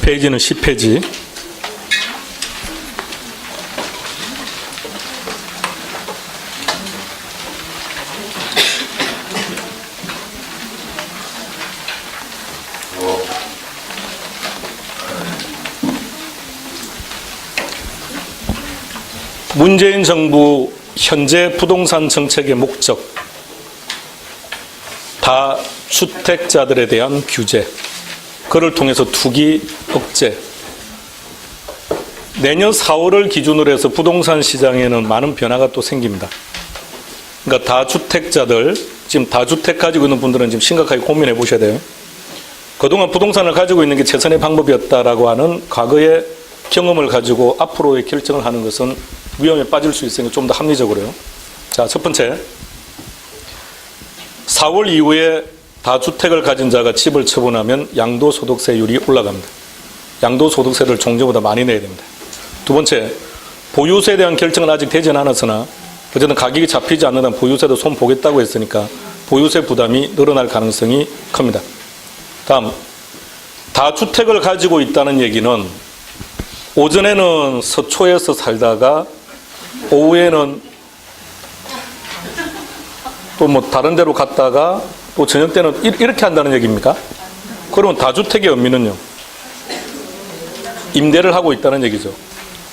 페이지는 10페이지. 문재인 정부 현재 부동산 정책의 목적, 다주택자들에 대한 규제, 그를 통해서 투기 억제. 내년 4월을 기준으로 해서 부동산 시장에는 많은 변화가 또 생깁니다. 그러니까 다주택자들, 지금 다주택 가지고 있는 분들은 지금 심각하게 고민해 보셔야 돼요. 그동안 부동산을 가지고 있는 게 최선의 방법이었다라고 하는 과거의 경험을 가지고 앞으로의 결정을 하는 것은 위험에 빠질 수 있으니까 좀 더 합리적으로요. 자, 첫 번째, 4월 이후에 다주택을 가진 자가 집을 처분하면 양도소득세율이 올라갑니다. 양도소득세를 종전보다 많이 내야 됩니다. 두 번째, 보유세에 대한 결정은 아직 되지 않았으나 어쨌든 가격이 잡히지 않는 한 보유세도 손 보겠다고 했으니까 보유세 부담이 늘어날 가능성이 큽니다. 다음, 다주택을 가지고 있다는 얘기는 오전에는 서초에서 살다가 오후에는 또 뭐 다른 데로 갔다가 또 저녁 때는 이렇게 한다는 얘기입니까? 그러면 다주택의 의미는요, 임대를 하고 있다는 얘기죠.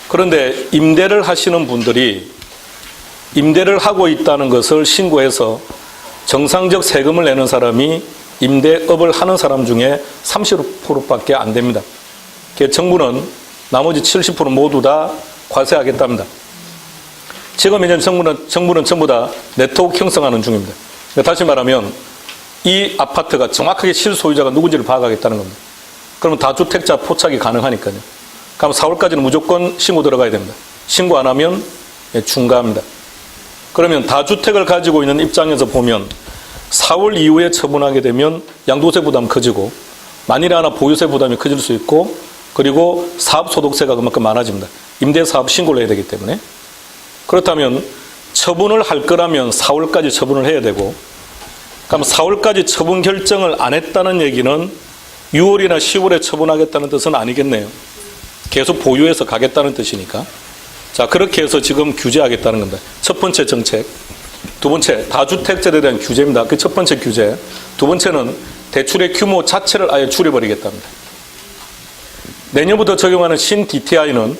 그런데 임대를 하시는 분들이 임대를 하고 있다는 것을 신고해서 정상적 세금을 내는 사람이 임대업을 하는 사람 중에 30%밖에 안 됩니다. 정부는 나머지 70% 모두 다 과세하겠답니다. 지금 이제 정부는 전부 다 네트워크 형성하는 중입니다. 다시 말하면 이 아파트가 정확하게 실소유자가 누군지를 파악하겠다는 겁니다. 그러면 다주택자 포착이 가능하니까요. 그럼 4월까지는 무조건 신고 들어가야 됩니다. 신고 안 하면 중과합니다. 그러면 다주택을 가지고 있는 입장에서 보면 4월 이후에 처분하게 되면 양도세 부담 커지고 만일에 하나 보유세 부담이 커질 수 있고 그리고 사업소득세가 그만큼 많아집니다. 임대사업 신고를 해야 되기 때문에. 그렇다면 처분을 할 거라면 4월까지 처분을 해야 되고, 그럼 4월까지 처분 결정을 안 했다는 얘기는 6월이나 10월에 처분하겠다는 뜻은 아니겠네요. 계속 보유해서 가겠다는 뜻이니까. 자, 그렇게 해서 지금 규제하겠다는 겁니다. 첫 번째 정책. 두 번째, 다주택자에 대한 규제입니다. 그 첫 번째 규제. 두 번째는 대출의 규모 자체를 아예 줄여버리겠답니다. 내년부터 적용하는 신 DTI는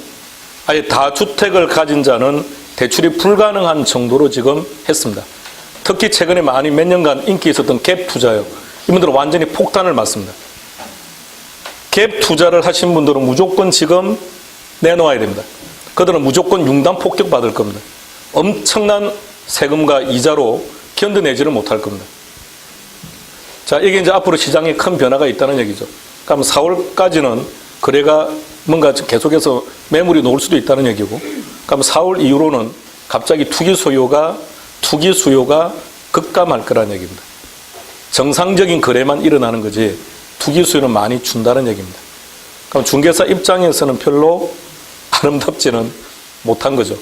아예 다주택을 가진 자는 대출이 불가능한 정도로 지금 했습니다. 특히 최근에 많이 몇 년간 인기 있었던 갭 투자요. 이분들은 완전히 폭탄을 맞습니다. 갭 투자를 하신 분들은 무조건 지금 내놓아야 됩니다. 그들은 무조건 융단 폭격 받을 겁니다. 엄청난 세금과 이자로 견뎌내지를 못할 겁니다. 자, 이게 이제 앞으로 시장에 큰 변화가 있다는 얘기죠. 그럼 4월까지는 거래가 뭔가 계속해서 매물이 놓을 수도 있다는 얘기고, 그럼 4월 이후로는 갑자기 투기 수요가 급감할 거라는 얘기입니다. 정상적인 거래만 일어나는 거지 투기 수요는 많이 준다는 얘기입니다. 그럼 중개사 입장에서는 별로 아름답지는 못한 거죠.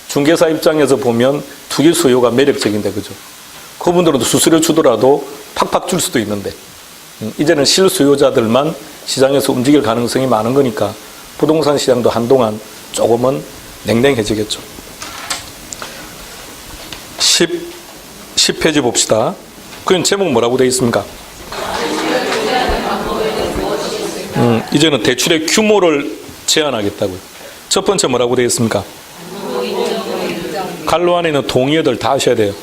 중개사 입장에서 보면 투기 수요가 매력적인데, 그죠? 그분들은 수수료 주더라도 팍팍 줄 수도 있는데, 이제는 실수요자들만 시장에서 움직일 가능성이 많은 거니까 부동산 시장도 한동안 조금은 냉랭해지겠죠. 10페이지 봅시다. 그 제목 뭐라고 되어 있습니까? 이제는 대출의 규모를 제한하겠다고요. 첫 번째 뭐라고 되어 있습니까? 갈로 안에 있는 동의어들 다 하셔야 돼요.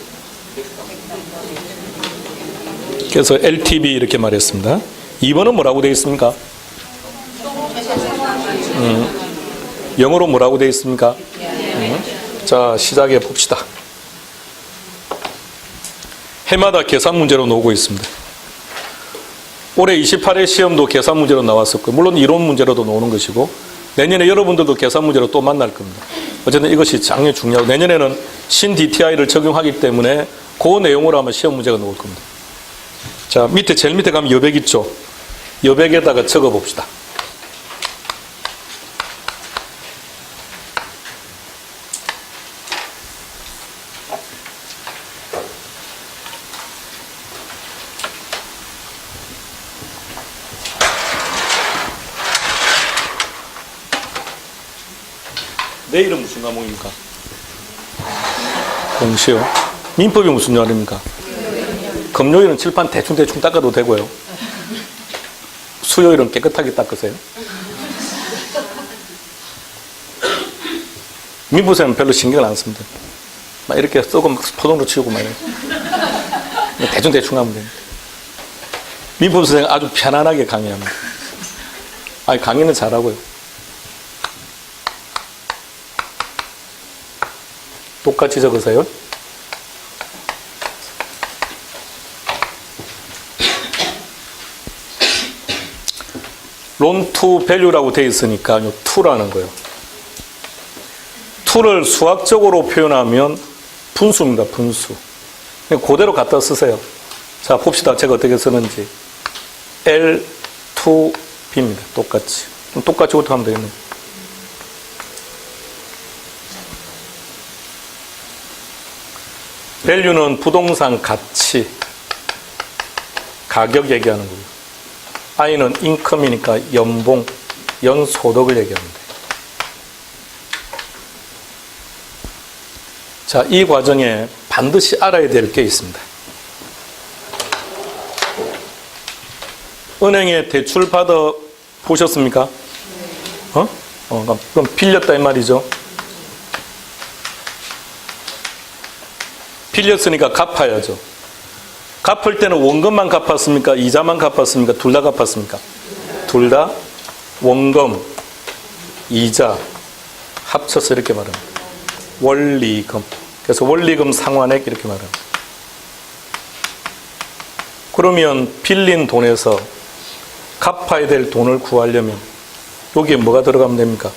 그래서 LTV 이렇게 말했습니다. 2번은 뭐라고 되어 있습니까? 영어로 뭐라고 되어 있습니까? 자, 시작해 봅시다. 해마다 계산 문제로 나오고 있습니다. 올해 28회 시험도 계산 문제로 나왔었고, 물론 이론 문제로도 나오는 것이고, 내년에 여러분들도 계산 문제로 또 만날 겁니다. 어쨌든 이것이 상당히 중요하고, 내년에는 신 DTI를 적용하기 때문에 그 내용으로 아마 시험 문제가 나올 겁니다. 자, 제일 밑에 가면 여백 있죠? 여백에다가 적어 봅시다. 내일은 무슨 과목입니까? 공시요. 민법이 무슨 날입니까? 금요일은 칠판 대충 닦아도 되고요. 수요일은 깨끗하게 닦으세요. 민법생은 별로 신경을 안 씁니다. 막 이렇게 썩으면 포동으로 치우고 막 이렇게. 대충 하면 됩니다. 민법생은 아주 편안하게 강의합니다. 아니, 강의는 잘하고요. 똑같이 적으세요. 론 투 밸류라고 되어 있으니까 투라는 거예요. 투를 수학적으로 표현하면 분수입니다. 분수. 그대로 갖다 쓰세요. 자, 봅시다. 제가 어떻게 쓰는지. L, 2, B입니다. 똑같이. 똑같이 어떻게 하면 되겠네요. 밸류는 부동산 가치, 가격 얘기하는 거고요. I는 인컴이니까 연봉, 연소득을 얘기합니다. 자, 이 과정에 반드시 알아야 될 게 있습니다. 은행에 대출 받아 보셨습니까? 그럼 빌렸다 이 말이죠. 빌렸으니까 갚아야죠. 갚을 때는 원금만 갚았습니까? 이자만 갚았습니까? 둘 다 갚았습니까? 둘 다 원금, 이자 합쳐서 이렇게 말합니다. 원리금. 그래서 원리금 상환액 이렇게 말합니다. 그러면 빌린 돈에서 갚아야 될 돈을 구하려면 여기에 뭐가 들어가면 됩니까?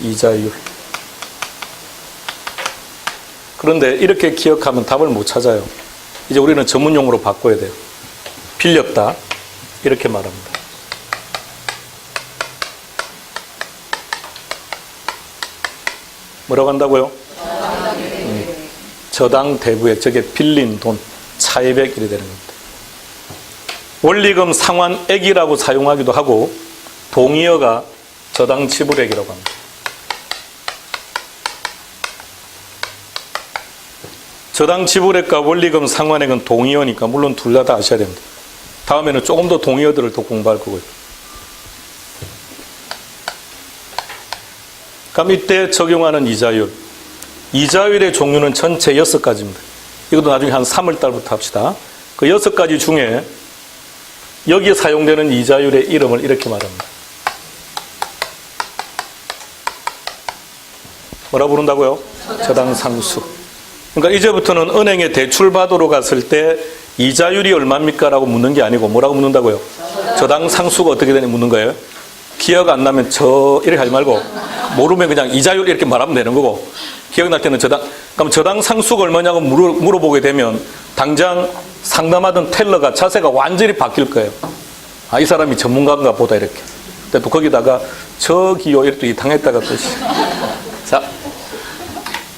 이자율. 그런데 이렇게 기억하면 답을 못 찾아요. 이제 우리는 전문용어로 바꿔야 돼요. 빌렸다. 이렇게 말합니다. 뭐라고 한다고요? 저당 대부액. 저게 빌린 돈. 차입액 이렇게 되는 겁니다. 원리금 상환액이라고 사용하기도 하고 동의어가 저당 지불액이라고 합니다. 저당 지불액과 원리금 상환액은 동의어니까 물론 둘 다 아셔야 됩니다. 다음에는 조금 더 동의어들을 더 공부할 거고요. 그럼 이때 적용하는 이자율. 이자율의 종류는 전체 6가지입니다. 이것도 나중에 한 3월달부터 합시다. 그 6가지 중에 여기에 사용되는 이자율의 이름을 이렇게 말합니다. 뭐라 부른다고요? 저당 상수. 그러니까 이제부터는 은행에 대출 받으러 갔을 때 이자율이 얼마입니까? 라고 묻는 게 아니고 뭐라고 묻는다고요? 저당 상수가 어떻게 되냐 묻는 거예요. 기억 안 나면 이렇게 하지 말고 모르면 그냥 이자율 이렇게 말하면 되는 거고 기억날 때는 그럼 저당 상수가 얼마냐고 물어보게 되면 당장 상담하던 텔러가 자세가 완전히 바뀔 거예요. 아, 이 사람이 전문가인가 보다 이렇게. 근데 또 거기다가 저기요 이렇게 당했다가 또 자,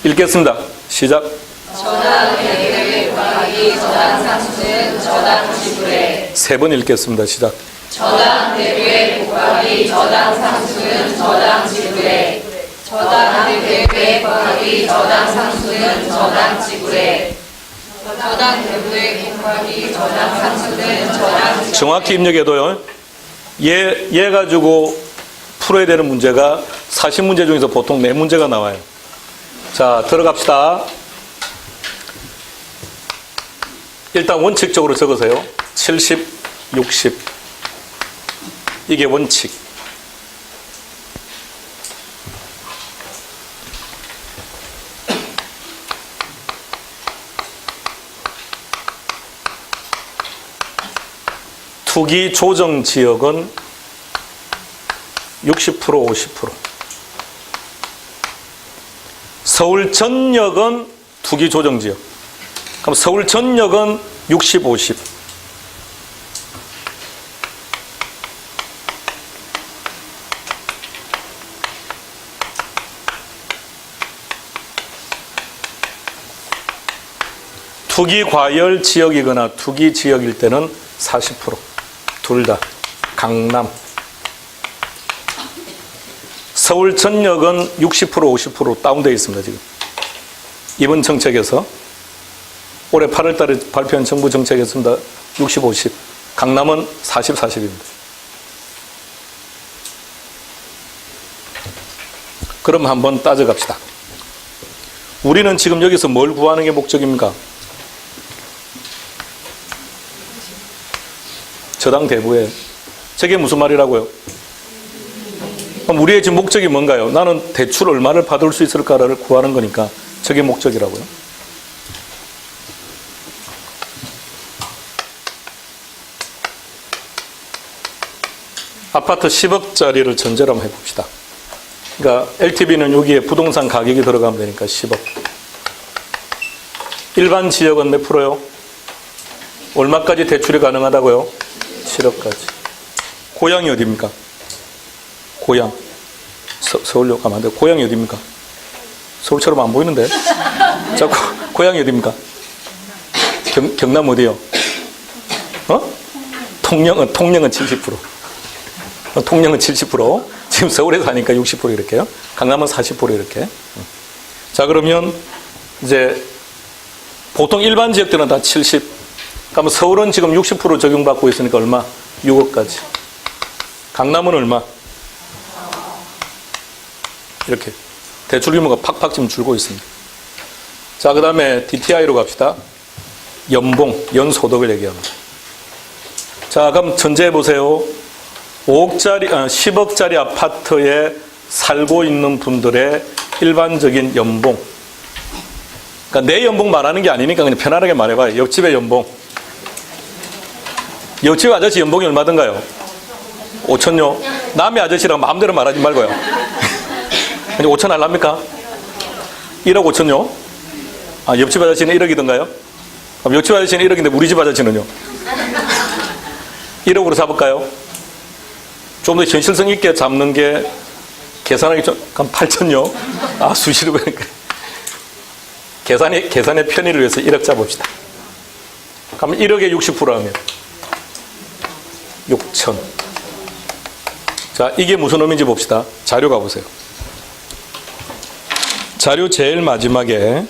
읽겠습니다. 시작. 저당 대부액 곱하기 저당 상수는 저당 지불액. 3번 읽겠습니다. 시작. 저당 대부액 곱하기 저당 상수는 저당 지불액. 저당 대부액 곱하기 저당 상수는 저당 지불액. 저당 대부액 곱하기 저당 상수는 저당 지불액. 정확히 입력해도요. 얘 가지고 풀어야 되는 문제가 40문제 중에서 보통 4문제가 나와요. 자, 들어갑시다. 일단 원칙적으로 적으세요. 70, 60. 이게 원칙. 투기 조정 지역은 60%, 50%. 서울 전역은 투기 조정 지역. 그럼 서울 전역은 60, 50. 투기 과열 지역이거나 투기 지역일 때는 40%. 둘 다. 강남. 서울 전역은 60% 50% 다운되어 있습니다. 지금 이번 정책에서 올해 8월 달에 발표한 정부 정책에서입니다. 60 50. 강남은 40 40입니다. 그럼 한번 따져갑시다. 우리는 지금 여기서 뭘 구하는 게 목적입니까? 저당 대부에. 저게 무슨 말이라고요? 그럼 우리의 지금 목적이 뭔가요? 나는 대출 얼마를 받을 수 있을까를 구하는 거니까 저게 목적이라고요. 아파트 10억짜리를 전제로 한번 해봅시다. 그러니까 LTV는 여기에 부동산 가격이 들어가면 되니까 10억. 일반 지역은 몇 프로요? 얼마까지 대출이 가능하다고요? 7억까지. 고향이 어디입니까? 고향. 서울역 가면 안 돼요. 고향이 어디입니까? 서울처럼 안 보이는데. 자, 고향이 어디입니까? 경남 어디요? 통영은 70%. 통영은 70%. 지금 서울에 사니까 60% 이렇게요. 강남은 40% 이렇게. 자, 그러면 이제 보통 일반 지역들은 다 70. 그러면 서울은 지금 60% 적용받고 있으니까 얼마? 6억까지. 강남은 얼마? 이렇게. 대출 규모가 팍팍 지금 줄고 있습니다. 자, 그 다음에 DTI로 갑시다. 연봉, 연소득을 얘기합니다. 자, 그럼 전제해 보세요. 10억짜리 아파트에 살고 있는 분들의 일반적인 연봉. 그러니까 내 연봉 말하는 게 아니니까 그냥 편안하게 말해봐요. 옆집의 연봉. 옆집 아저씨 연봉이 얼마든가요? 5천요? 남의 아저씨랑 마음대로 말하지 말고요. 5천 할랍니까? 1억 5천요? 옆집 아저씨는 1억이던가요? 그럼 옆집 아저씨는 1억인데 우리 집 아저씨는요? 1억으로 잡을까요? 좀 더 현실성 있게 잡는 게 계산하기 좀, 그럼 8천요? 수시로 그러니까. 계산의 편의를 위해서 1억 잡읍시다. 그럼 1억에 60% 하면 6천. 자, 이게 무슨 의미인지 봅시다. 자료 가보세요. 자료 제일 마지막에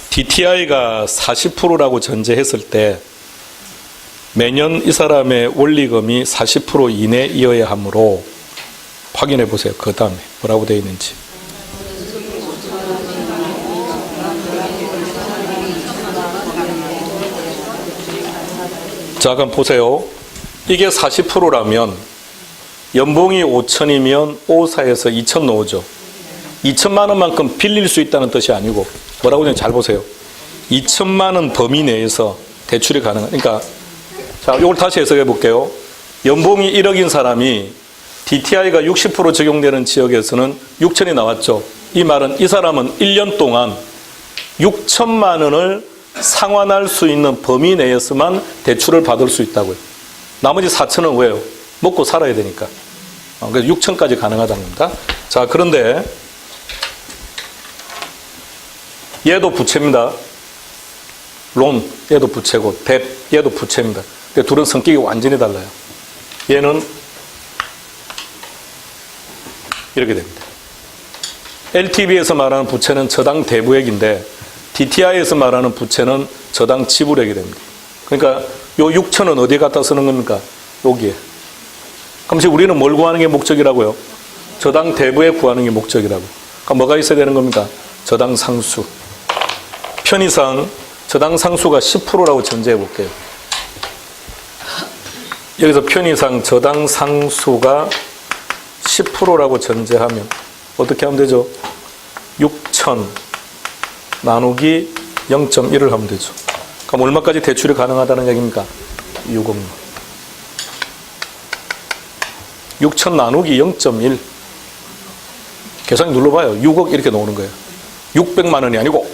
DTI가 40%라고 전제했을 때 매년 이 사람의 원리금이 40% 이내이어야 하므로 확인해 보세요. 그 다음에 뭐라고 되어 있는지. 자, 그럼 보세요. 이게 40%라면 연봉이 5천이면 5사에서 2천 나오죠. 2천만 원만큼 빌릴 수 있다는 뜻이 아니고 뭐라고 하냐면 잘 보세요. 2천만 원 범위 내에서 대출이 가능한. 그러니까 자, 이걸 다시 해석해 볼게요. 연봉이 1억인 사람이 DTI가 60% 적용되는 지역에서는 6천이 나왔죠. 이 말은 이 사람은 1년 동안 6천만 원을 상환할 수 있는 범위 내에서만 대출을 받을 수 있다고요. 나머지 4천은 왜요? 먹고 살아야 되니까. 그래서 6천까지 가능하다는 겁니다. 자, 그런데 얘도 부채입니다. 론, 얘도 부채고 뎁, 얘도 부채입니다. 근데 둘은 성격이 완전히 달라요. 얘는 이렇게 됩니다. LTV에서 말하는 부채는 저당 대부액인데 DTI에서 말하는 부채는 저당 지불액이 됩니다. 그러니까 요 6천은 어디에 갖다 쓰는 겁니까? 여기에. 그럼 지금 우리는 뭘 구하는 게 목적이라고요? 저당 대부액 구하는 게 목적이라고. 그럼 뭐가 있어야 되는 겁니까? 저당 상수. 편의상 저당 상수가 10%라고 전제해 볼게요. 여기서 편의상 저당 상수가 10%라고 전제하면 어떻게 하면 되죠? 6천 나누기 0.1을 하면 되죠. 그럼 얼마까지 대출이 가능하다는 얘기입니까? 6억만. 6천 나누기 0.1. 계산 눌러봐요. 6억 이렇게 나오는 거예요. 600만 원이 아니고.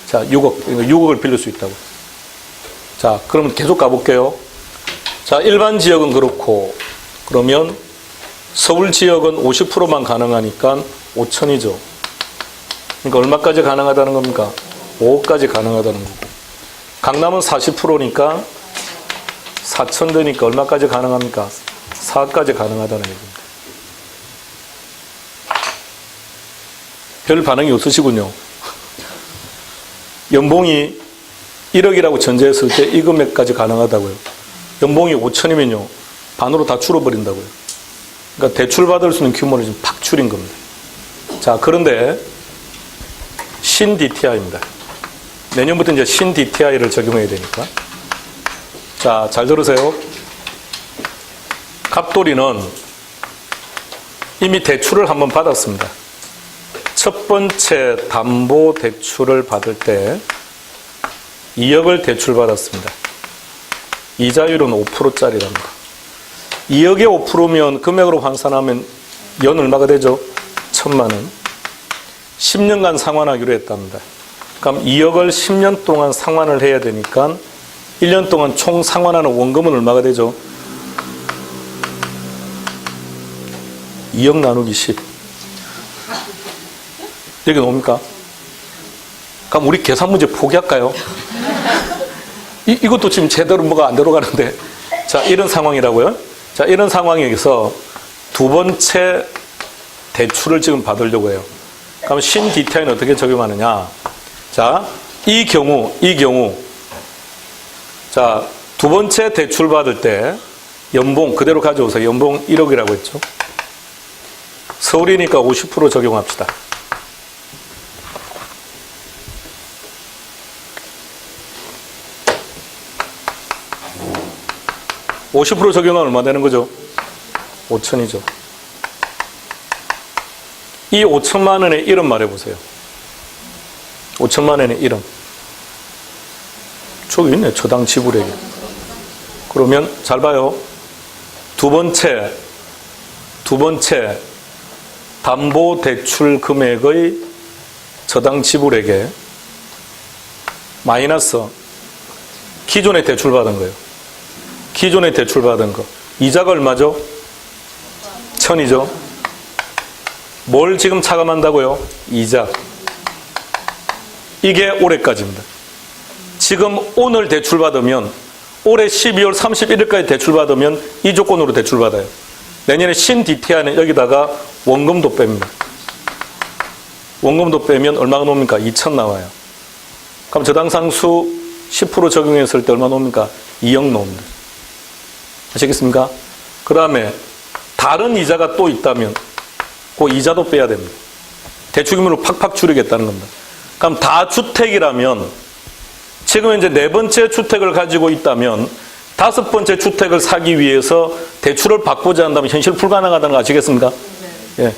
자, 6억을 빌릴 수 있다고. 자, 그러면 계속 가볼게요. 자, 일반 지역은 그렇고, 그러면 서울 지역은 50%만 가능하니까 5천이죠. 그러니까 얼마까지 가능하다는 겁니까? 5억까지 가능하다는 거고. 강남은 40%니까 4천 되니까 얼마까지 가능합니까? 4억까지 가능하다는 얘기입니다. 별 반응이 없으시군요. 연봉이 1억이라고 전제했을 때 이 금액까지 가능하다고요. 연봉이 5천이면요. 반으로 다 줄어버린다고요. 그러니까 대출받을 수 있는 규모를 지금 팍 줄인 겁니다. 자, 그런데 신 DTI입니다. 내년부터 이제 신 DTI를 적용해야 되니까. 자, 잘 들으세요. 갑돌이는 이미 대출을 한번 받았습니다. 첫 번째 담보 대출을 받을 때 2억을 대출받았습니다. 이자율은 5%짜리랍니다. 2억에 5%면 금액으로 환산하면 연 얼마가 되죠? 1,000만 원. 10년간 상환하기로 했답니다. 그럼 2억을 10년 동안 상환을 해야 되니까 1년 동안 총 상환하는 원금은 얼마가 되죠? 2억 나누기 10. 여기 나옵니까? 그럼 우리 계산 문제 포기할까요? 이것도 지금 제대로 뭐가 안 들어가는데. 자, 이런 상황이라고요. 자, 이런 상황에서 두 번째 대출을 지금 받으려고 해요. 그럼 신 DTI는 어떻게 적용하느냐? 자, 이 경우. 자, 두 번째 대출 받을 때 연봉 그대로 가져오세요. 연봉 1억이라고 했죠. 서울이니까 50% 적용합시다. 50% 적용하면 얼마 되는 거죠? 5천이죠. 이 5천만 원의 1은 말해보세요. 5천만 원의 1은. 저기 있네. 저당 지불액이. 그러면 잘 봐요. 두 번째 담보대출 금액의 저당 지불액에 마이너스 기존에 대출받은 거예요. 기존에 대출받은 거. 이자가 얼마죠? 1,000이죠. 뭘 지금 차감한다고요? 이자. 이게 올해까지입니다. 지금 오늘 대출받으면 올해 12월 31일까지 대출받으면 이 조건으로 대출받아요. 내년에 신 DTI는 여기다가 원금도 뺍니다. 원금도 빼면 얼마가 나옵니까? 2천 나와요. 그럼 저당상수 10% 적용했을 때 얼마 나옵니까? 2억 나옵니다. 아시겠습니까? 그 다음에 다른 이자가 또 있다면 그 이자도 빼야 됩니다. 대출 규모를 팍팍 줄이겠다는 겁니다. 그럼 다주택이라면 지금 이제 네 번째 주택을 가지고 있다면 다섯 번째 주택을 사기 위해서 대출을 받고자 한다면 현실 불가능하다는 거 아시겠습니까? 네.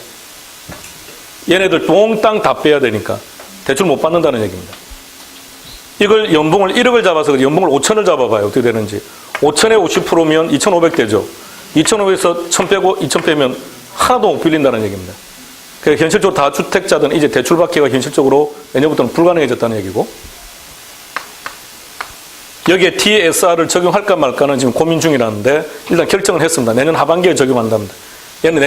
예. 얘네들 몽땅 다 빼야 되니까 대출 못 받는다는 얘기입니다. 이걸 연봉을 1억을 잡아서 연봉을 5천을 잡아봐요. 어떻게 되는지. 5천에 50%면 2,500 되죠. 2,500에서 1,000 빼고 2,000 빼면 하나도 못 빌린다는 얘기입니다. 그러니까 현실적으로 다주택자들은 이제 대출받기가 현실적으로 내년부터는 불가능해졌다는 얘기고, 여기에 DSR을 적용할까 말까는 지금 고민 중이라는데 일단 결정을 했습니다. 내년 하반기에 적용한답니다. 얘는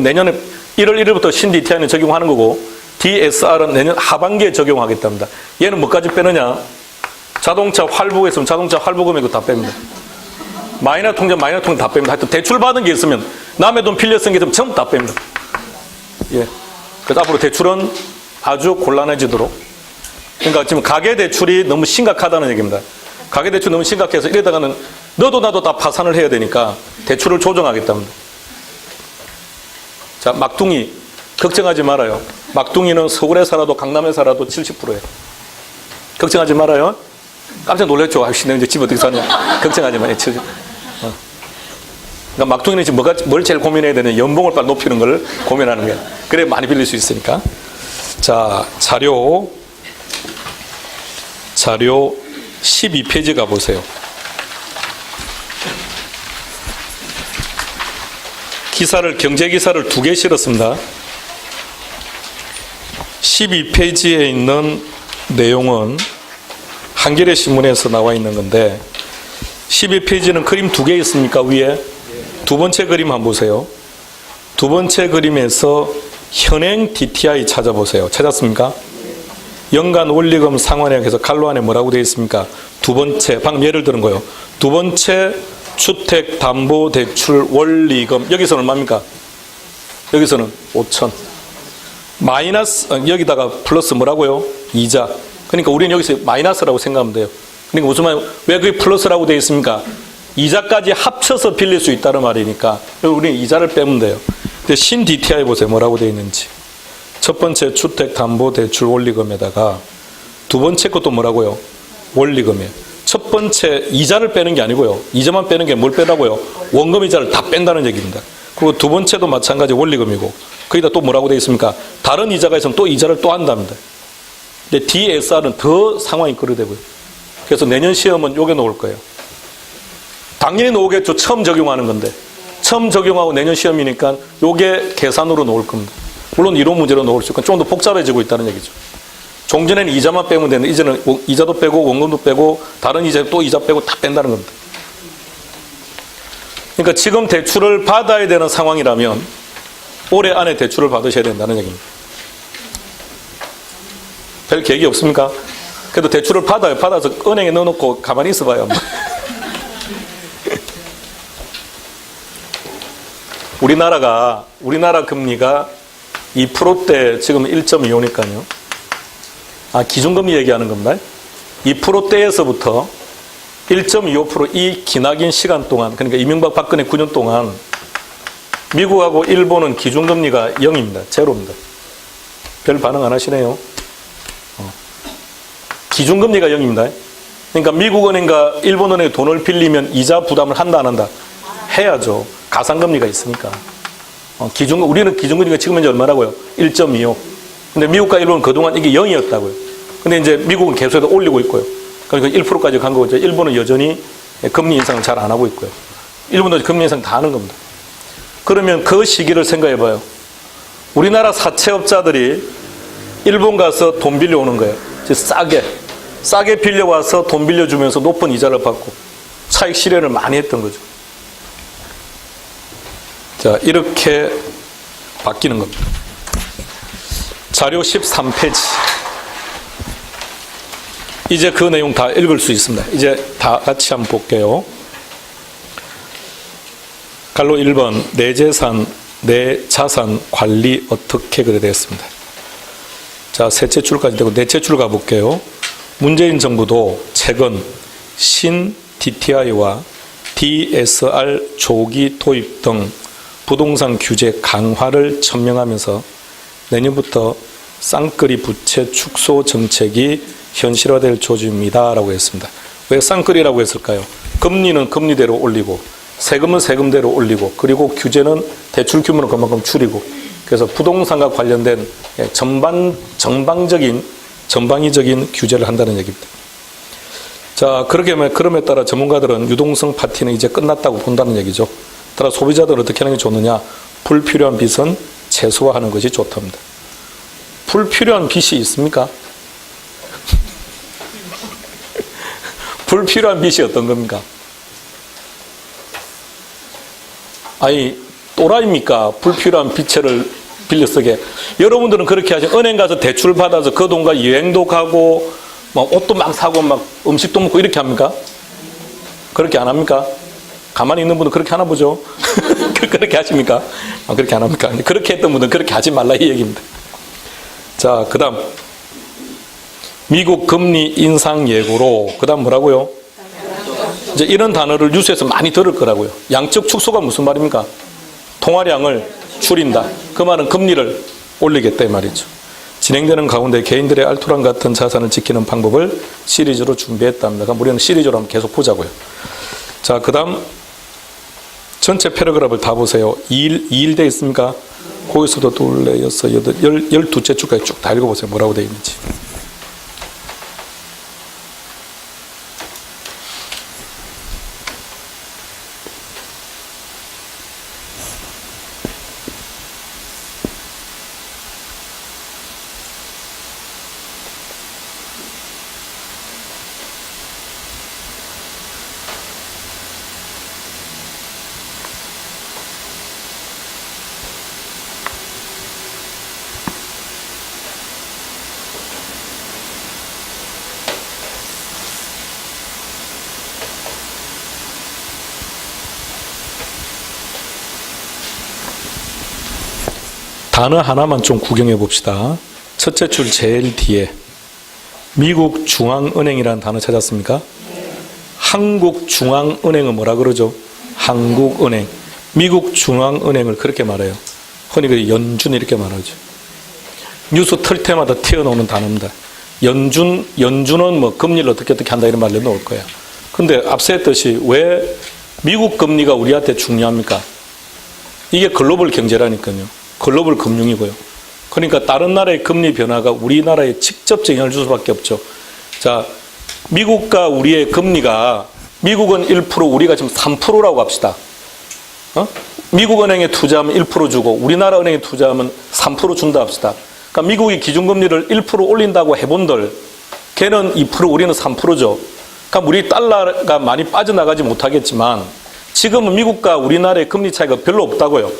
내년에 1월 1일부터 신 DTI는 적용하는 거고 DSR은 내년 하반기에 적용하겠답니다. 얘는 뭐까지 빼느냐? 자동차 활부가 있으면 자동차 활부 금액도 다 뺍니다. 마이너 통장 다 뺍니다. 하여튼 대출 받은 게 있으면 남의 돈 빌려 쓴 게 있으면 전부 다 뺍니다. 예. 그래서 앞으로 대출은 아주 곤란해지도록. 그러니까 지금 가계대출이 너무 심각하다는 얘기입니다. 가계대출 너무 심각해서 이러다가는 너도 나도 다 파산을 해야 되니까 대출을 조정하겠답니다. 자, 막둥이 걱정하지 말아요. 막둥이는 서울에 살아도 강남에 살아도 70%예요. 걱정하지 말아요. 깜짝 놀랐죠. 아씨, 내가 이제 집 어떻게 사냐. 걱정하지 마요. 그러니까 막둥이는 지금 뭘 제일 고민해야 되냐. 연봉을 빨리 높이는 걸 고민하는 거야. 그래 많이 빌릴 수 있으니까. 자, 자료 12페이지 가보세요. 경제기사를 2개 실었습니다. 12페이지에 있는 내용은 한겨레 신문에서 나와 있는 건데, 12페이지는 그림 2개 있습니까? 위에 두 번째 그림 한번 보세요. 두 번째 그림에서 현행 DTI 찾아보세요. 찾았습니까? 연간 원리금 상환액에서 갈로 안에 뭐라고 되어 있습니까? 두 번째, 방금 예를 들은 거요. 두 번째 주택담보대출 원리금, 여기서는 얼마입니까? 여기서는 5천. 마이너스, 여기다가 플러스 뭐라고요? 이자. 그러니까 우리는 여기서 마이너스라고 생각하면 돼요. 그러니까 무슨 말, 왜 그게 플러스라고 되어 있습니까? 이자까지 합쳐서 빌릴 수 있다는 말이니까 우리는 이자를 빼면 돼요. 근데 신 DTI 보세요. 뭐라고 되어 있는지. 첫 번째 주택담보대출 원리금에다가 두 번째 것도 뭐라고요? 원리금이에요. 첫 번째 이자를 빼는 게 아니고요. 이자만 빼는 게 뭘 빼라고요? 원금 이자를 다 뺀다는 얘기입니다. 그리고 두 번째도 마찬가지 원리금이고 거기다 또 뭐라고 되어 있습니까? 다른 이자가 있으면 또 이자를 또 한답니다. 근데 DSR은 더 상황이 그러되고요. 그래서 내년 시험은 요게 나올 거예요. 당연히 나오겠죠. 처음 적용하는 건데. 처음 적용하고 내년 시험이니까 요게 계산으로 나올 겁니다. 물론 이론 문제로 나올 수 있고 좀 더 복잡해지고 있다는 얘기죠. 종전에는 이자만 빼면 되는데 이제는 이자도 빼고 원금도 빼고 다른 이자 또 이자 빼고 다 뺀다는 겁니다. 그러니까 지금 대출을 받아야 되는 상황이라면 올해 안에 대출을 받으셔야 된다는 얘기입니다. 별 계획이 없습니까? 그래도 대출을 받아요. 받아서 은행에 넣어놓고 가만히 있어봐요. 우리나라 금리가 2%대 지금 1.25니까요. 기준금리 얘기하는 겁니다. 2%대에서부터 1.25% 이 기나긴 시간 동안, 그러니까 이명박 박근혜 9년 동안 미국하고 일본은 기준금리가 0입니다. 제로입니다. 별 반응 안 하시네요. 기준금리가 0입니다. 그러니까 미국 은행과 일본 은행에 돈을 빌리면 이자 부담을 한다 안 한다? 해야죠. 가상금리가 있으니까. 우리는 기준금리가 지금 현재 얼마라고요? 1.25. 근데 미국과 일본은 그동안 이게 0이었다고요. 근데 이제 미국은 계속해서 올리고 있고요. 그러니까 1%까지 간 거죠. 일본은 여전히 금리 인상을 잘 안 하고 있고요. 일본도 금리 인상 다 하는 겁니다. 그러면 그 시기를 생각해 봐요. 우리나라 사채업자들이 일본 가서 돈 빌려오는 거예요. 싸게 빌려와서 돈 빌려주면서 높은 이자를 받고 차익 실현을 많이 했던 거죠. 자, 이렇게 바뀌는 겁니다. 자료 13페이지. 이제 그 내용 다 읽을 수 있습니다. 이제 다 같이 한번 볼게요. 갈로 1번, 내 재산, 내 자산 관리 어떻게 그래 되었습니다. 자, 셋째 줄까지 되고 넷째 줄 가볼게요. 문재인 정부도 최근 신 DTI와 DSR 조기 도입 등 부동산 규제 강화를 천명하면서 내년부터 쌍끌이 부채 축소 정책이 현실화될 조짐이다 라고 했습니다. 왜 쌍끌이라고 했을까요? 금리는 금리대로 올리고 세금은 세금대로 올리고 그리고 규제는 대출 규모는 그만큼 줄이고 그래서 부동산과 관련된 전방위적인 규제를 한다는 얘기입니다. 자, 그럼에 따라 전문가들은 유동성 파티는 이제 끝났다고 본다는 얘기죠. 따라 소비자들은 어떻게 하는 게 좋느냐? 불필요한 빚은 최소화하는 것이 좋답니다. 불필요한 빚이 있습니까? 불필요한 빚이 어떤 겁니까? 또라이입니까? 불필요한 빚을 빌려 쓰게. 여러분들은 그렇게 하죠. 은행 가서 대출 받아서 그 돈과 여행도 가고, 막 옷도 막 사고, 막 음식도 먹고 이렇게 합니까? 그렇게 안 합니까? 가만히 있는 분은 그렇게 하나 보죠? 그렇게 하십니까? 그렇게 안 합니까? 그렇게 했던 분은 그렇게 하지 말라 이 얘기입니다. 자, 그 다음. 미국 금리 인상 예고로, 그 다음 뭐라고요? 이제 이런 단어를 뉴스에서 많이 들을 거라고요. 양적 축소가 무슨 말입니까? 통화량을 줄인다. 그 말은 금리를 올리겠다 이 말이죠. 진행되는 가운데 개인들의 알토란 같은 자산을 지키는 방법을 시리즈로 준비했답니다. 그럼 우리는 시리즈로 한번 계속 보자고요. 자, 그 다음 전체 패러그래프를 다 보세요. 2일 돼 있습니까? 거기서도 둘, 넷, 여섯, 여덟, 12째 줄까지 쭉 다 읽어보세요. 뭐라고 돼 있는지. 단어 하나만 좀 구경해 봅시다. 첫째 줄 제일 뒤에 미국 중앙은행이라는 단어 찾았습니까? 한국 중앙은행은 뭐라 그러죠? 한국은행. 미국 중앙은행을 그렇게 말해요. 흔히 그 연준 이렇게 말하죠. 뉴스 틀 때마다 튀어나오는 단어입니다. 연준은 뭐 금리를 어떻게 한다 이런 말로 나올 거예요. 근데 앞서 했듯이 왜 미국 금리가 우리한테 중요합니까? 이게 글로벌 경제라니까요. 글로벌 금융이고요. 그러니까 다른 나라의 금리 변화가 우리나라에 직접적 영향을 줄 수밖에 없죠. 자, 미국과 우리의 금리가 미국은 1%, 우리가 지금 3%라고 합시다. 미국 은행에 투자하면 1% 주고 우리나라 은행에 투자하면 3% 준다 합시다. 그러니까 미국이 기준금리를 1% 올린다고 해본들 걔는 2%, 우리는 3%죠. 그러니까 우리 달러가 많이 빠져나가지 못하겠지만 지금은 미국과 우리나라의 금리 차이가 별로 없다고요.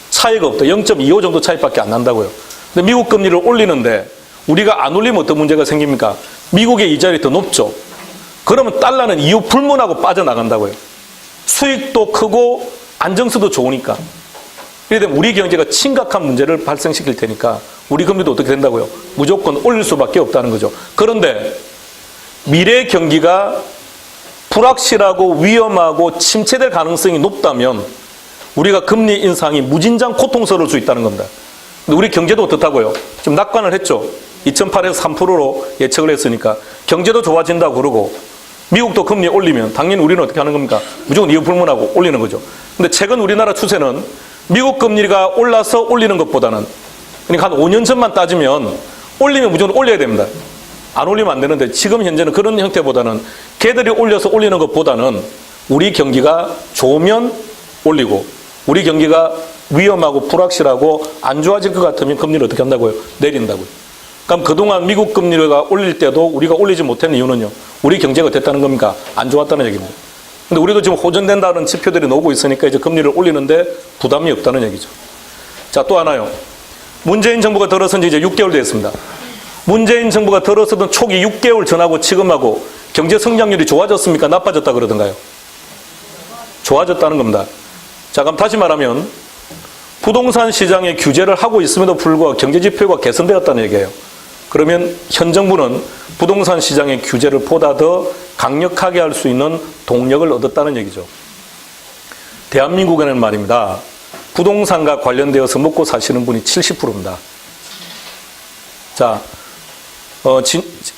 차이가 없다. 0.25 정도 차이밖에 안 난다고요. 근데 미국 금리를 올리는데 우리가 안 올리면 어떤 문제가 생깁니까? 미국의 이자율이 더 높죠. 그러면 달러는 이후 불문하고 빠져나간다고요. 수익도 크고 안정성도 좋으니까. 이래 되면 우리 경제가 심각한 문제를 발생시킬 테니까 우리 금리도 어떻게 된다고요? 무조건 올릴 수밖에 없다는 거죠. 그런데 미래 경기가 불확실하고 위험하고 침체될 가능성이 높다면 우리가 금리 인상이 무진장 고통스러울 수 있다는 겁니다. 근데 우리 경제도 어떻다고요? 지금 낙관을 했죠. 2008에서 3%로 예측을 했으니까 경제도 좋아진다고 그러고 미국도 금리 올리면 당연히 우리는 어떻게 하는 겁니까? 무조건 이유 불문하고 올리는 거죠. 근데 최근 우리나라 추세는 미국 금리가 올라서 올리는 것보다는 그러니까 한 5년 전만 따지면 올리면 무조건 올려야 됩니다. 안 올리면 안 되는데 지금 현재는 그런 형태보다는 걔들이 올려서 올리는 것보다는 우리 경기가 좋으면 올리고 우리 경기가 위험하고 불확실하고 안 좋아질 것 같으면 금리를 어떻게 한다고요? 내린다고요. 그럼 그동안 미국 금리가 올릴 때도 우리가 올리지 못한 이유는요. 우리 경제가 됐다는 겁니까? 안 좋았다는 얘기입니다. 근데 우리도 지금 호전된다는 지표들이 나오고 있으니까 이제 금리를 올리는데 부담이 없다는 얘기죠. 자, 또 하나요. 문재인 정부가 들어선 지 이제 6개월 됐습니다. 문재인 정부가 들어서던 초기 6개월 전하고 지금하고 경제 성장률이 좋아졌습니까? 나빠졌다 그러던가요? 좋아졌다는 겁니다. 자, 그럼 다시 말하면 부동산 시장에 규제를 하고 있음에도 불구하고 경제 지표가 개선되었다는 얘기예요. 그러면 현 정부는 부동산 시장의 규제를 보다 더 강력하게 할 수 있는 동력을 얻었다는 얘기죠. 대한민국에는 말입니다. 부동산과 관련되어서 먹고 사시는 분이 70%입니다. 자,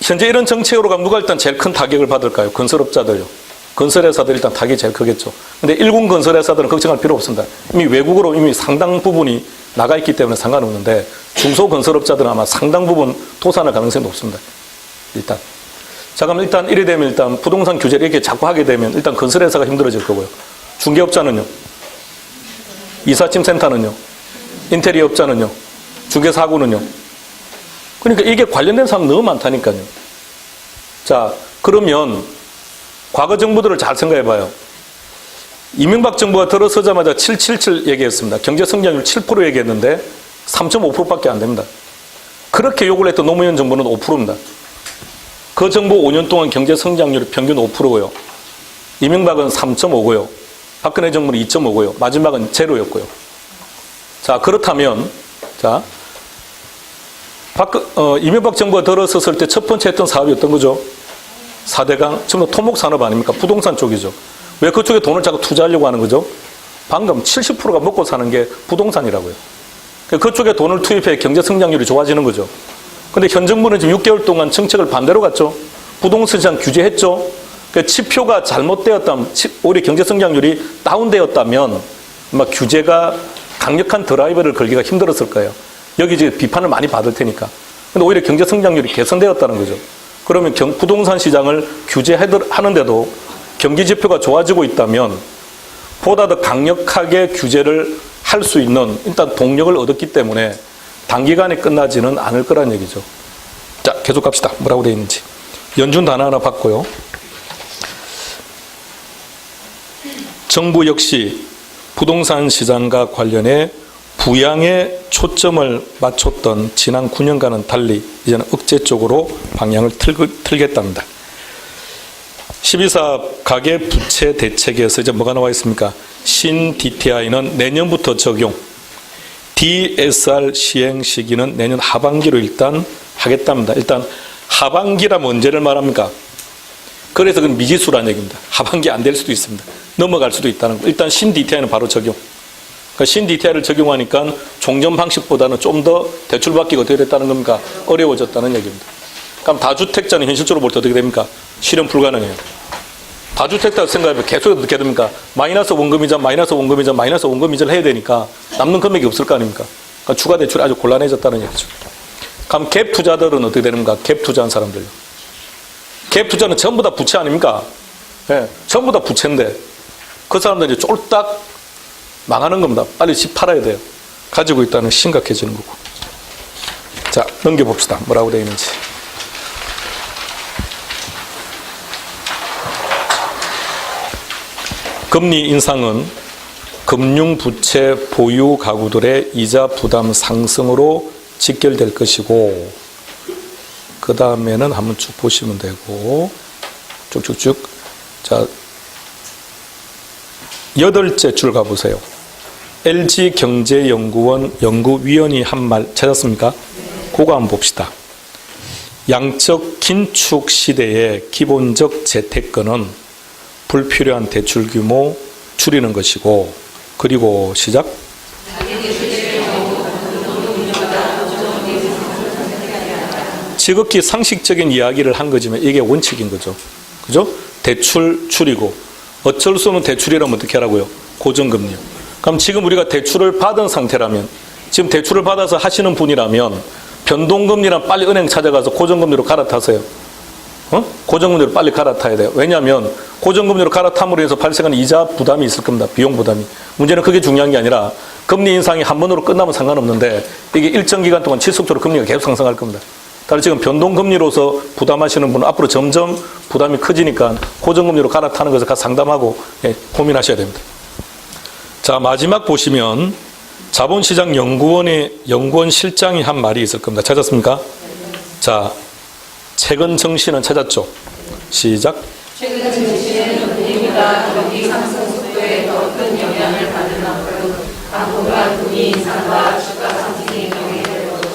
현재 이런 정책으로 가면 누가 일단 제일 큰 타격을 받을까요? 건설업자들요. 건설회사들이 일단 타격이 제일 크겠죠. 근데 일군 건설회사들은 걱정할 필요 없습니다. 이미 외국으로 이미 상당 부분이 나가 있기 때문에 상관없는데 중소건설업자들은 아마 상당 부분 도산할 가능성이 높습니다. 일단. 자, 그럼 일단 이래 되면 일단 부동산 규제를 이렇게 자꾸 하게 되면 일단 건설회사가 힘들어질 거고요. 중개업자는요? 이삿짐 센터는요? 인테리어 업자는요? 중개사고는요? 그러니까 이게 관련된 사람 너무 많다니까요. 자, 그러면 과거 정부들을 잘 생각해 봐요. 이명박 정부가 들어서자마자 777 얘기했습니다. 경제 성장률 7% 얘기했는데 3.5%밖에 안 됩니다. 그렇게 욕을 했던 노무현 정부는 5%입니다. 그 정부 5년 동안 경제 성장률이 평균 5%고요. 이명박은 3.5고요. 박근혜 정부는 2.5고요. 마지막은 제로였고요. 자, 그렇다면 자, 이명박 정부가 들어섰을 때 첫 번째 했던 사업이 어떤 거죠? 4대강, 전부 토목 산업 아닙니까? 부동산 쪽이죠. 왜 그쪽에 돈을 자꾸 투자하려고 하는 거죠? 방금 70%가 먹고 사는 게 부동산이라고요. 그쪽에 돈을 투입해 경제 성장률이 좋아지는 거죠. 근데 현 정부는 지금 6개월 동안 정책을 반대로 갔죠. 부동산 시장 규제했죠. 지표가 잘못되었다면, 오히려 경제 성장률이 다운되었다면 아마 규제가 강력한 드라이버를 걸기가 힘들었을 거예요. 여기 이제 비판을 많이 받을 테니까. 근데 오히려 경제 성장률이 개선되었다는 거죠. 그러면 부동산 시장을 규제하는데도 경기 지표가 좋아지고 있다면 보다 더 강력하게 규제를 할 수 있는 일단 동력을 얻었기 때문에 단기간에 끝나지는 않을 거란 얘기죠. 자, 계속 갑시다. 뭐라고 되어 있는지. 연준 단어 하나 봤고요. 정부 역시 부동산 시장과 관련해 부양에 초점을 맞췄던 지난 9년간은 달리 이제는 억제 쪽으로 방향을 틀겠답니다. 12사 가계 부채 대책에서 이제 뭐가 나와 있습니까? 신 DTI는 내년부터 적용. DSR 시행 시기는 내년 하반기로 일단 하겠답니다. 일단 하반기라면 언제를 말합니까? 그래서 그건 미지수라는 얘기입니다. 하반기 안 될 수도 있습니다. 넘어갈 수도 있다는 거. 일단 신 DTI는 바로 적용. 그러니까 신 DTI를 적용하니까 종전 방식보다는 좀 더 대출받기가 어떻게 됐다는 겁니까? 어려워졌다는 얘기입니다. 그럼 다주택자는 현실적으로 볼 때 어떻게 됩니까? 실현 불가능해요. 다주택자 생각해보면 계속 어떻게 됩니까? 마이너스 원금이자 마이너스 원금이자 마이너스 원금이자를 해야 되니까 남는 금액이 없을 거 아닙니까? 그러니까 추가 대출이 아주 곤란해졌다는 얘기죠. 그럼 갭 투자들은 어떻게 되는가? 갭 투자한 사람들. 갭 투자는 전부 다 부채 아닙니까? 예, 전부 다 부채인데 그 사람들이 이제 쫄딱 망하는 겁니다. 빨리 집 팔아야 돼요. 가지고 있다는 심각해지는 거고. 자, 넘겨봅시다. 뭐라고 되어 있는지. 금리 인상은 금융부채 보유 가구들의 이자 부담 상승으로 직결될 것이고, 그 다음에는 한번 쭉 보시면 되고, 쭉쭉쭉. 자, 8째 줄 가보세요. LG경제연구원 연구위원이 한 말 찾았습니까? 그거 한번 봅시다. 양적 긴축 시대의 기본적 재테크는 불필요한 대출 규모 줄이는 것이고, 그리고 시작. 지극히 상식적인 이야기를 한 거지만 이게 원칙인 거죠. 그죠? 대출 줄이고, 어쩔 수 없는 대출이라면 어떻게 하라고요? 고정금리요. 그럼 지금 우리가 대출을 받은 상태라면, 지금 대출을 받아서 하시는 분이라면 변동금리랑 빨리 은행 찾아가서 고정금리로 갈아타세요. 고정금리로 빨리 갈아타야 돼요. 왜냐하면 고정금리로 갈아탐으로 해서 발생하는 이자 부담이 있을 겁니다. 비용 부담이. 문제는 그게 중요한 게 아니라 금리 인상이 한 번으로 끝나면 상관없는데 이게 일정 기간 동안 지속적으로 금리가 계속 상승할 겁니다. 따라서 지금 변동금리로서 부담하시는 분은 앞으로 점점 부담이 커지니까 고정금리로 갈아타는 것을 상담하고 고민하셔야 됩니다. 자, 마지막 보시면 자본시장연구원의 연구원 실장이 한 말이 있을 겁니다. 찾았습니까? 자, 최근 정시는 찾았죠? 시작. 최근 정시는 금리보다 경기 상승 속도에 더 큰 영향을 받는 만큼 당분간 금리 인상과 주가 상승이 병행될 것이다.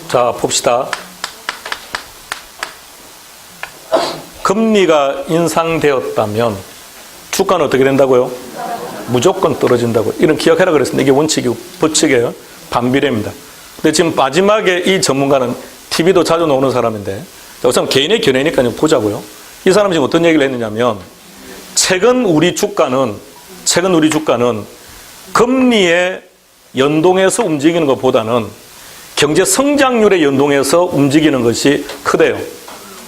자, 봅시다. 금리가 인상되었다면 주가는 어떻게 된다고요? 무조건 떨어진다고. 이런 기억해라 그랬습니다. 이게 원칙이고 법칙이에요. 반비례입니다. 근데 지금 마지막에 이 전문가는 TV도 자주 나오는 사람인데, 우선 개인의 견해니까 좀 보자고요. 이 사람이 지금 어떤 얘기를 했느냐면, 최근 우리 주가는 금리에 연동해서 움직이는 것보다는 경제 성장률에 연동해서 움직이는 것이 크대요.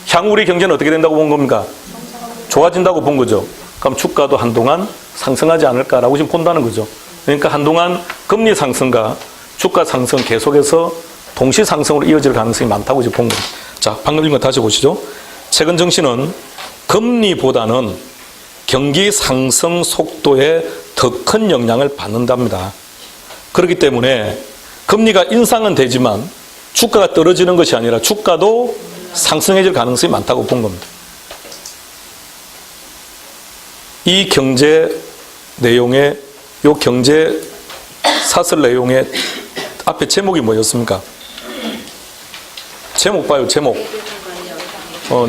향후 우리 경제는 어떻게 된다고 본 겁니까? 좋아진다고 본 거죠. 그럼 주가도 한동안 상승하지 않을까라고 지금 본다는 거죠. 그러니까 한동안 금리 상승과 주가 상승 계속해서 동시 상승으로 이어질 가능성이 많다고 지금 본 겁니다. 자, 방금 읽은 거 다시 보시죠. 최근 정시는 금리보다는 경기 상승 속도에 더 큰 영향을 받는답니다. 그렇기 때문에 금리가 인상은 되지만 주가가 떨어지는 것이 아니라 주가도 상승해질 가능성이 많다고 본 겁니다. 이 경제 내용의, 요 경제 사설 내용의 앞에 제목이 뭐였습니까? 제목 봐요, 제목.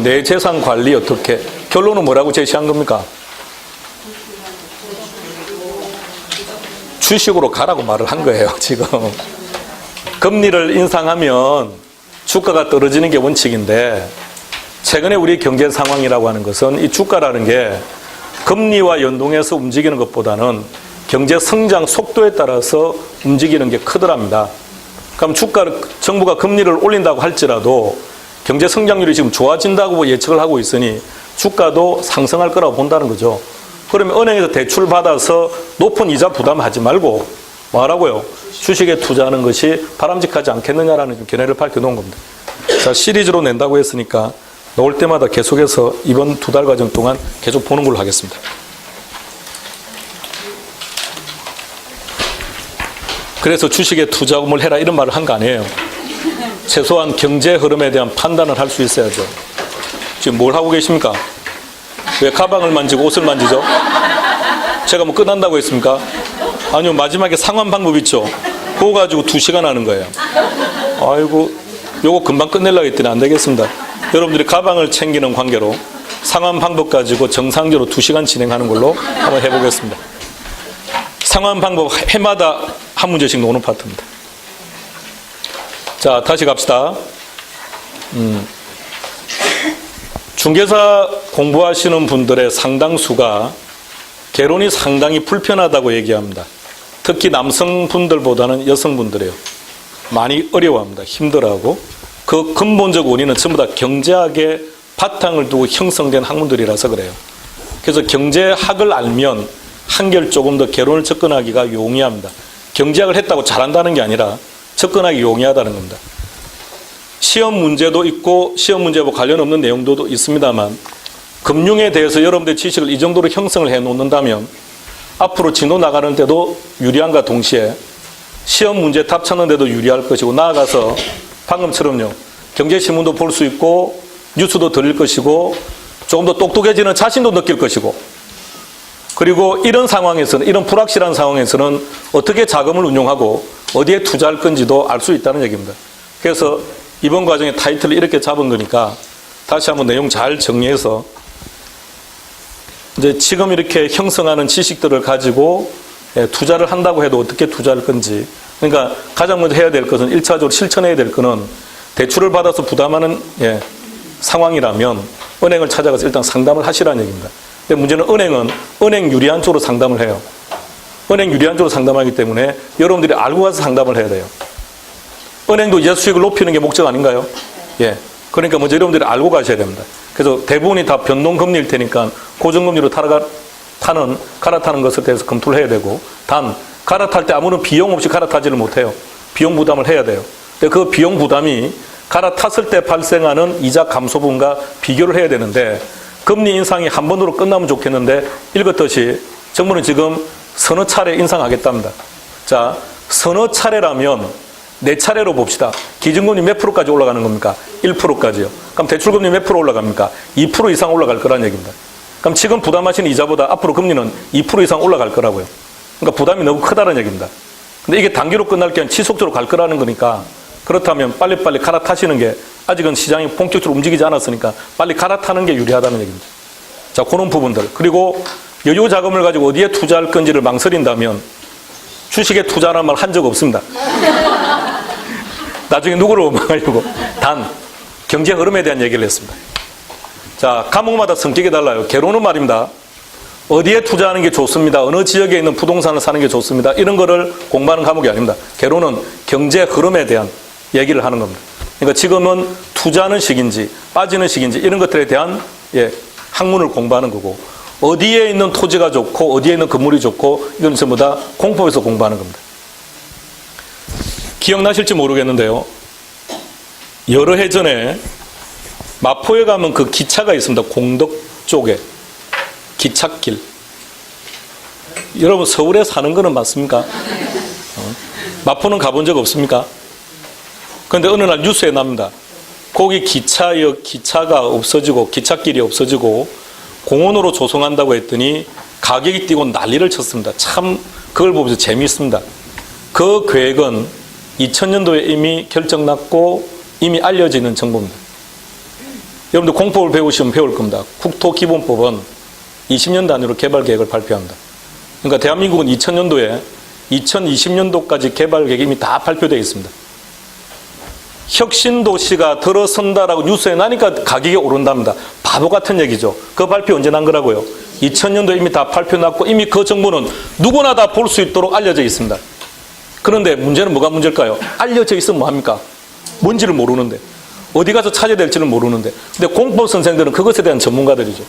내 재산 관리 어떻게. 결론은 뭐라고 제시한 겁니까? 주식으로 가라고 말을 한 거예요, 지금. 금리를 인상하면 주가가 떨어지는 게 원칙인데, 최근에 우리 경제 상황이라고 하는 것은 이 주가라는 게 금리와 연동해서 움직이는 것보다는 경제 성장 속도에 따라서 움직이는 게 크더랍니다. 그럼 정부가 금리를 올린다고 할지라도 경제 성장률이 지금 좋아진다고 예측을 하고 있으니 주가도 상승할 거라고 본다는 거죠. 그러면 은행에서 대출 받아서 높은 이자 부담하지 말고 뭐하라고요? 주식에 투자하는 것이 바람직하지 않겠느냐라는 견해를 밝혀놓은 겁니다. 자, 시리즈로 낸다고 했으니까 나올 때마다 계속해서 이번 2달 과정 동안 계속 보는 걸로 하겠습니다. 그래서 주식에 투자금을 해라 이런 말을 한 거 아니에요. 최소한 경제 흐름에 대한 판단을 할 수 있어야죠. 지금 뭘 하고 계십니까? 왜 가방을 만지고 옷을 만지죠? 제가 뭐 끝난다고 했습니까? 아니요, 마지막에 상환 방법 있죠. 그거 가지고 2시간 하는 거예요. 아이고, 요거 금방 끝내려고 했더니 안 되겠습니다. 여러분들이 가방을 챙기는 관계로 상환 방법 가지고 정상적으로 2시간 진행하는 걸로 한번 해보겠습니다. 상환 방법 해마다 한 문제씩 노는 파트입니다. 자, 다시 갑시다. 중개사 공부하시는 분들의 상당수가 개론이 상당히 불편하다고 얘기합니다. 특히 남성분들보다는 여성분들이에요. 많이 어려워합니다. 힘들어하고. 그 근본적 원인은 전부 다 경제학의 바탕을 두고 형성된 학문들이라서 그래요. 그래서 경제학을 알면 한결 조금 더 개론을 접근하기가 용이합니다. 경제학을 했다고 잘한다는 게 아니라 접근하기 용이하다는 겁니다. 시험 문제도 있고 시험 문제와 관련 없는 내용도 있습니다만 금융에 대해서 여러분들의 지식을 이 정도로 형성을 해 놓는다면 앞으로 진로 나가는 데도 유리함과 동시에 시험 문제 답 찾는 데도 유리할 것이고 나아가서 방금처럼요. 경제신문도 볼 수 있고 뉴스도 들을 것이고 조금 더 똑똑해지는 자신도 느낄 것이고 그리고 이런 상황에서는 이런 불확실한 상황에서는 어떻게 자금을 운용하고 어디에 투자할 건지도 알 수 있다는 얘기입니다. 그래서 이번 과정의 타이틀을 이렇게 잡은 거니까 다시 한번 내용 잘 정리해서 이제 지금 이렇게 형성하는 지식들을 가지고 투자를 한다고 해도 어떻게 투자할 건지 그러니까 가장 먼저 해야 될 것은 1차적으로 실천해야 될 것은 대출을 받아서 부담하는 상황이라면 은행을 찾아가서 일단 상담을 하시라는 얘기입니다. 근데 문제는 은행은 은행 유리한 쪽으로 상담을 해요. 은행 유리한 쪽으로 상담하기 때문에 여러분들이 알고 가서 상담을 해야 돼요. 은행도 이자 수익을 높이는 게 목적 아닌가요? 예. 그러니까 먼저 여러분들이 알고 가셔야 됩니다. 그래서 대부분이 다 변동금리일 테니까 고정금리로 갈아타는 것에 대해서 검토를 해야 되고 단 갈아탈 때 아무런 비용 없이 갈아타지를 못해요. 비용 부담을 해야 돼요. 근데 그 비용 부담이 갈아탔을 때 발생하는 이자 감소분과 비교를 해야 되는데 금리 인상이 한 번으로 끝나면 좋겠는데 읽었듯이 정부는 지금 서너 차례 인상하겠답니다. 자, 서너 차례라면 4차례로 봅시다. 기준금리 몇 프로까지 올라가는 겁니까? 1%까지요. 그럼 대출금리 몇 프로 올라갑니까? 2% 이상 올라갈 거라는 얘기입니다. 그럼 지금 부담하시는 이자보다 앞으로 금리는 2% 이상 올라갈 거라고요. 그러니까 부담이 너무 크다는 얘기입니다. 근데 이게 단기로 끝날 게 아니라 지속적으로 갈 거라는 거니까 그렇다면 빨리빨리 갈아타시는 게 아직은 시장이 본격적으로 움직이지 않았으니까 빨리 갈아타는 게 유리하다는 얘기입니다. 자, 그런 부분들. 그리고 여유 자금을 가지고 어디에 투자할 건지를 망설인다면 주식에 투자하는 말 한 적 없습니다. 나중에 누구를 원망하려고. 단, 경제 흐름에 대한 얘기를 했습니다. 자, 과목마다 성격이 달라요. 개론은 말입니다. 어디에 투자하는 게 좋습니다. 어느 지역에 있는 부동산을 사는 게 좋습니다. 이런 거를 공부하는 과목이 아닙니다. 개론은 경제 흐름에 대한 얘기를 하는 겁니다. 그러니까 지금은 투자하는 시기인지 빠지는 시기인지 이런 것들에 대한 학문을 공부하는 거고 어디에 있는 토지가 좋고 어디에 있는 건물이 좋고 이건 전부 다 공법에서 공부하는 겁니다. 기억나실지 모르겠는데요. 여러 해 전에 마포에 가면 그 기차가 있습니다. 공덕 쪽에. 기찻길. 여러분 서울에 사는 거는 맞습니까? 마포는 가본 적 없습니까? 그런데 어느 날 뉴스에 납니다. 거기 기차가 없어지고 기찻길이 없어지고 공원으로 조성한다고 했더니 가격이 뛰고 난리를 쳤습니다. 참 그걸 보면서 재미있습니다. 그 계획은 2000년도에 이미 결정났고 이미 알려져 있는 정보입니다. 여러분들 공법을 배우시면 배울 겁니다. 국토기본법은 20년 단위로 개발 계획을 발표합니다. 그러니까 대한민국은 2000년도에 2020년도까지 개발 계획이 이미 다 발표되어 있습니다. 혁신도시가 들어선다라고 뉴스에 나니까 가격이 오른답니다. 바보 같은 얘기죠. 그 발표 언제 난 거라고요? 2000년도에 이미 다 발표 났고 이미 그 정보는 누구나 다 볼 수 있도록 알려져 있습니다. 그런데 문제는 뭐가 문제일까요? 알려져 있으면 뭐합니까? 뭔지를 모르는데 어디 가서 찾아야 될지를 모르는데 근데 공법 선생들은 그것에 대한 전문가들이죠.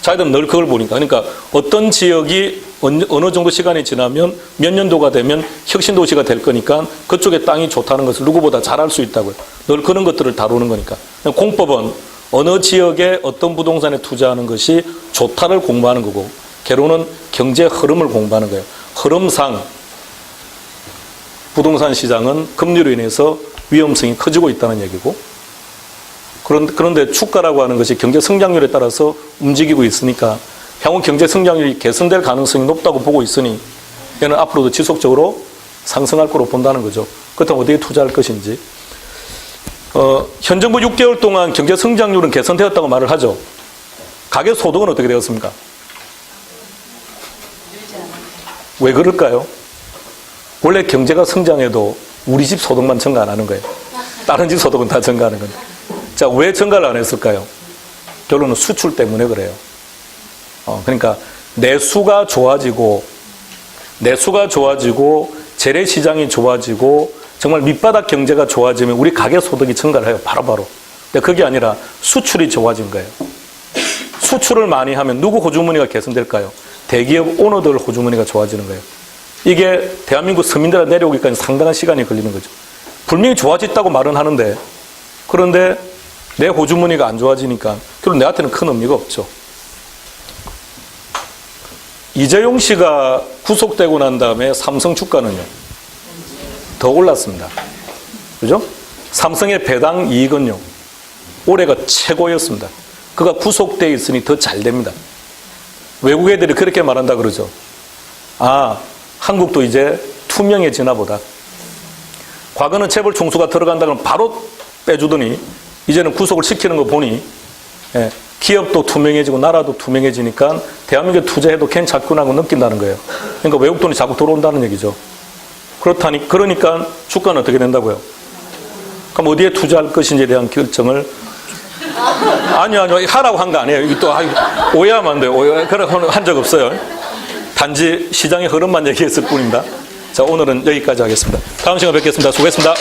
자기들은 늘 그걸 보니까 그러니까 어떤 지역이 어느 정도 시간이 지나면 몇 년도가 되면 혁신도시가 될 거니까 그쪽에 땅이 좋다는 것을 누구보다 잘 알 수 있다고요. 늘 그런 것들을 다루는 거니까. 공법은 어느 지역에 어떤 부동산에 투자하는 것이 좋다를 공부하는 거고 개론은 경제 흐름을 공부하는 거예요. 흐름상 부동산 시장은 금리로 인해서 위험성이 커지고 있다는 얘기고 그런데 주가라고 하는 것이 경제 성장률에 따라서 움직이고 있으니까 향후 경제 성장률이 개선될 가능성이 높다고 보고 있으니 얘는 앞으로도 지속적으로 상승할 거로 본다는 거죠. 그렇다면 어디에 투자할 것인지. 현 정부 6개월 동안 경제 성장률은 개선되었다고 말을 하죠. 가계 소득은 어떻게 되었습니까? 왜 그럴까요? 원래 경제가 성장해도 우리 집 소득만 증가 안 하는 거예요. 다른 집 소득은 다 증가하는 거예요. 자, 왜 증가를 안 했을까요? 결론은 수출 때문에 그래요. 그러니까 내수가 좋아지고 재래시장이 좋아지고 정말 밑바닥 경제가 좋아지면 우리 가계 소득이 증가를 해요. 바로바로. 근데 그게 아니라 수출이 좋아진 거예요. 수출을 많이 하면 누구 호주머니가 개선될까요? 대기업 오너들 호주머니가 좋아지는 거예요. 이게 대한민국 서민들한테 내려오기까지 상당한 시간이 걸리는 거죠. 분명히 좋아졌다고 말은 하는데 그런데 내 호주머니가 안 좋아지니까 결국 내한테는 큰 의미가 없죠. 이재용 씨가 구속되고 난 다음에 삼성 주가는요, 더 올랐습니다. 그죠? 삼성의 배당 이익은요, 올해가 최고였습니다. 그가 구속되어 있으니 더 잘 됩니다. 외국 애들이 그렇게 말한다 그러죠. 아, 한국도 이제 투명해지나 보다. 과거는 재벌 총수가 들어간다 그러면 바로 빼주더니 이제는 구속을 시키는 거 보니 기업도 투명해지고 나라도 투명해지니까 대한민국에 투자해도 괜찮구나 하고 느낀다는 거예요. 그러니까 외국 돈이 자꾸 들어온다는 얘기죠. 그러니까 주가는 어떻게 된다고요? 그럼 어디에 투자할 것인지에 대한 결정을 아니요 하라고 한 거 아니에요. 이게 또 오해하면 안 돼요. 그런 한 적 없어요. 단지 시장의 흐름만 얘기했을 뿐입니다. 자, 오늘은 여기까지 하겠습니다. 다음 시간에 뵙겠습니다. 수고했습니다.